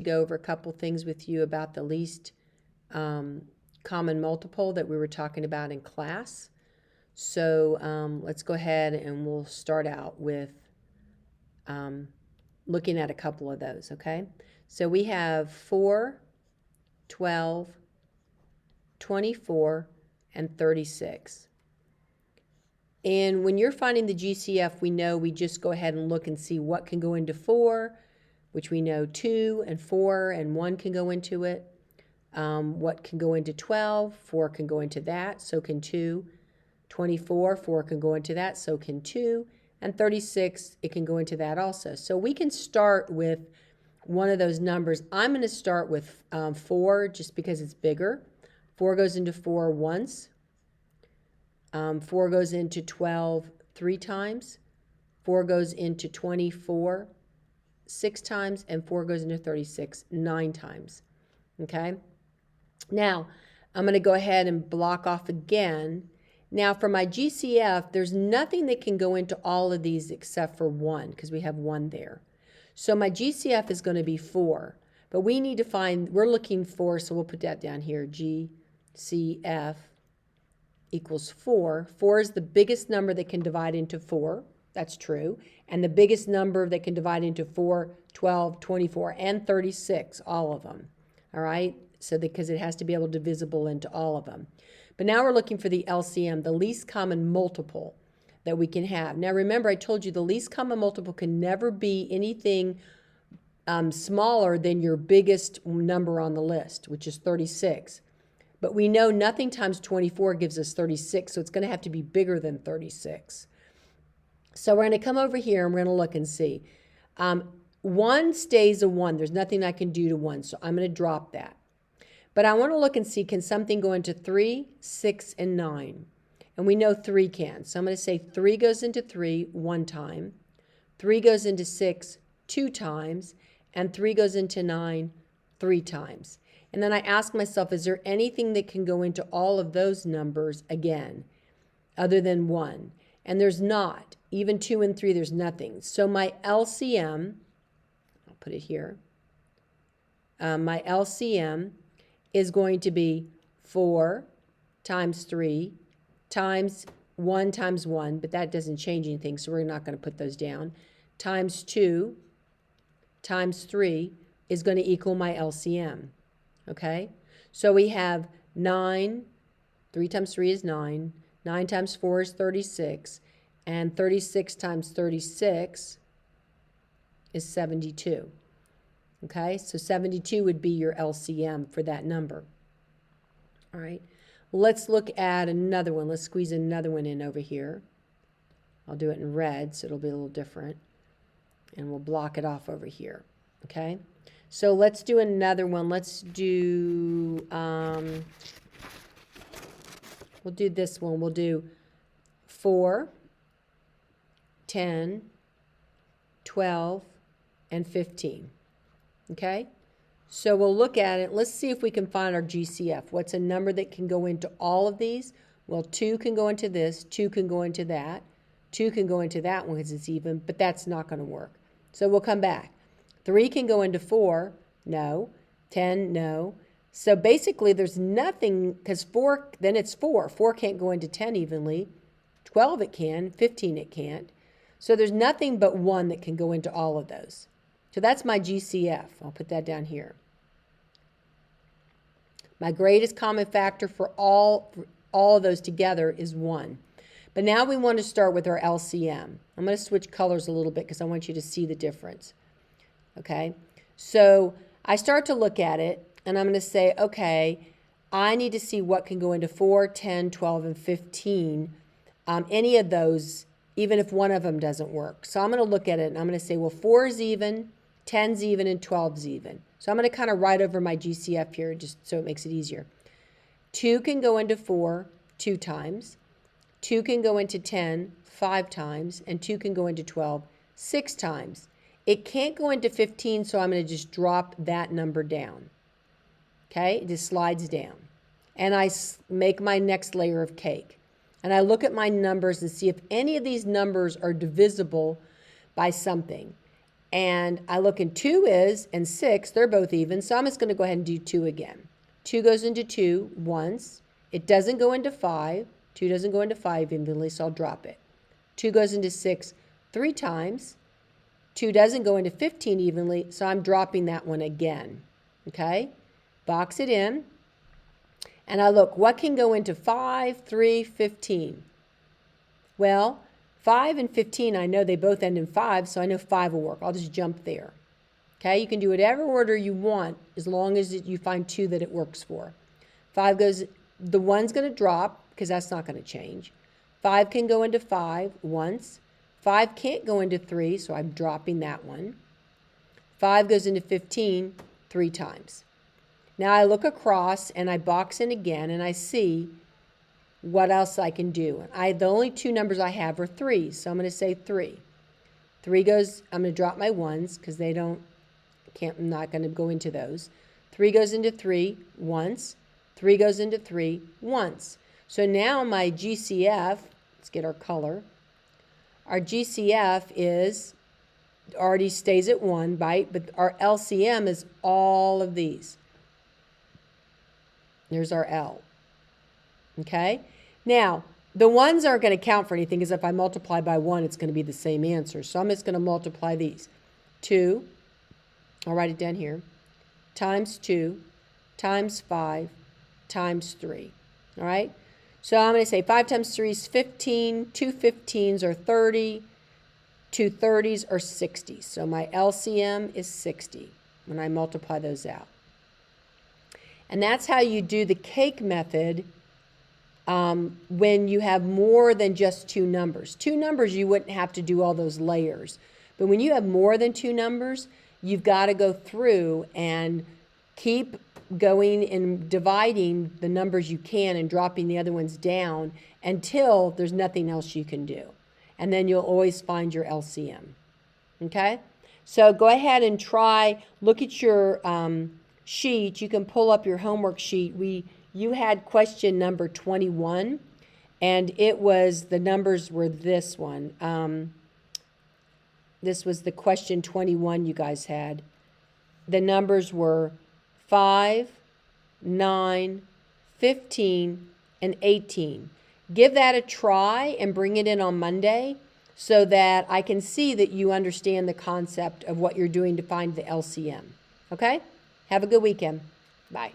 go over a couple things with you about the least common multiple that we were talking about in class. So let's go ahead and we'll start out with looking at a couple of those, okay? So we have 4, 12, 24, and 36. And when you're finding the GCF, we know we just go ahead and look and see what can go into 4, which we know 2 and 4 and 1 can go into it. What can go into 12? 4 can go into that, so can 2. 24, 4 can go into that, so can 2. And 36, it can go into that also. So we can start with one of those numbers. I'm going to start with 4 just because it's bigger. 4 goes into 4 once. 4 goes into 12 3 times. 4 goes into 24 6 times. And 4 goes into 36 9 times. Okay? Now, I'm going to go ahead and block off again. Now, for my GCF, there's nothing that can go into all of these except for 1, because we have 1 there. So my GCF is going to be 4. But we need to find, we're looking for, so we'll put that down here, GCF equals 4. 4 is the biggest number that can divide into 4. That's true. And the biggest number that can divide into 4, 12, 24, and 36, all of them. All right? So because it has to be able to be divisible into all of them. But now we're looking for the LCM, the least common multiple that we can have. Now remember, I told you the least common multiple can never be anything smaller than your biggest number on the list, which is 36. But we know nothing times 24 gives us 36, so it's going to have to be bigger than 36. So we're going to come over here and we're going to look and see. 1 stays a 1. There's nothing I can do to 1, so I'm going to drop that. But I want to look and see, can something go into 3, 6, and 9? And we know 3 can. So I'm going to say 3 goes into 3 1 time. 3 goes into 6 2 times. And 3 goes into 9 3 times. And then I ask myself, is there anything that can go into all of those numbers again, other than 1? And there's not. Even 2 and 3, there's nothing. So my LCM, I'll put it here, my LCM is going to be 4 times 3 times 1 times 1, but that doesn't change anything, so we're not going to put those down, times 2 times 3 is going to equal my LCM. Okay? So we have 9, 3 times 3 is 9, 9 times 4 is 36, and 36 times 36 is 72. Okay, so 72 would be your LCM for that number. All right, let's look at another one. Let's squeeze another one in over here. I'll do it in red, so it'll be a little different. And we'll block it off over here. Okay, so let's do another one. Let's do, we'll do this one. We'll do 4, 10, 12, and 15. Okay, so we'll look at it. Let's see if we can find our GCF. What's a number that can go into all of these? Well, 2 can go into this, 2 can go into that, 2 can go into that one because it's even, but that's not going to work. So we'll come back. 3 can go into 4, no. 10, no. So basically there's nothing, because 4, then it's 4. 4 can't go into 10 evenly. 12 it can, 15 it can't. So there's nothing but 1 that can go into all of those. So that's my GCF. I'll put that down here. My greatest common factor for all of those together is 1. But now we want to start with our LCM. I'm going to switch colors a little bit because I want you to see the difference. Okay? So I start to look at it, and I'm going to say, okay, I need to see what can go into 4, 10, 12, and 15. Any of those, even if one of them doesn't work. So I'm going to look at it, and I'm going to say, well, 4 is even, 10's even, and 12's even. So I'm going to kind of write over my GCF here just so it makes it easier. 2 can go into 4 2 times. 2 can go into 10 5 times. And 2 can go into 12 6 times. It can't go into 15, so I'm going to just drop that number down. Okay? It just slides down. And I make my next layer of cake. And I look at my numbers and see if any of these numbers are divisible by something. And I look in 2 is, and 6, they're both even, so I'm just going to go ahead and do 2 again. 2 goes into 2 once. It doesn't go into 5. 2 doesn't go into 5 evenly, so I'll drop it. 2 goes into 6 3 times. 2 doesn't go into 15 evenly, so I'm dropping that one again. Okay? Box it in. And I look, what can go into 5, 3, 15? Well, 5 and 15, I know they both end in 5, so I know 5 will work. I'll just jump there. Okay? You can do whatever order you want as long as you find 2 that it works for. 5 goes, the 1's going to drop because that's not going to change. 5 can go into 5 once. 5 can't go into 3, so I'm dropping that one. 5 goes into 15 3 times. Now I look across and I box in again and I see what else I can do. The only 2 numbers I have are 3s, so I'm going to say 3. 3 goes, I'm going to drop my 1s because I'm not going to go into those. 3 goes into 3 once. 3 goes into 3 once. So now my GCF, let's get our color. Our GCF already stays at 1, right? But our LCM is all of these. There's our L. Okay? Now, the 1s aren't going to count for anything because if I multiply by 1, it's going to be the same answer. So I'm just going to multiply these. 2, I'll write it down here, times 2, times 5, times 3. All right? So I'm going to say 5 times 3 is 15, 2 15s are 30, 2 30s are 60. So my LCM is 60 when I multiply those out. And that's how you do the cake method when you have more than just 2 numbers. 2 numbers, you wouldn't have to do all those layers. But when you have more than 2 numbers, you've got to go through and keep going and dividing the numbers you can and dropping the other ones down until there's nothing else you can do. And then you'll always find your LCM. Okay? So go ahead and try, look at your sheet. You can pull up your homework sheet. You had question number 21, and the numbers were this one. This was the question 21 you guys had. The numbers were 5, 9, 15, and 18. Give that a try and bring it in on Monday so that I can see that you understand the concept of what you're doing to find the LCM. Okay? Have a good weekend. Bye.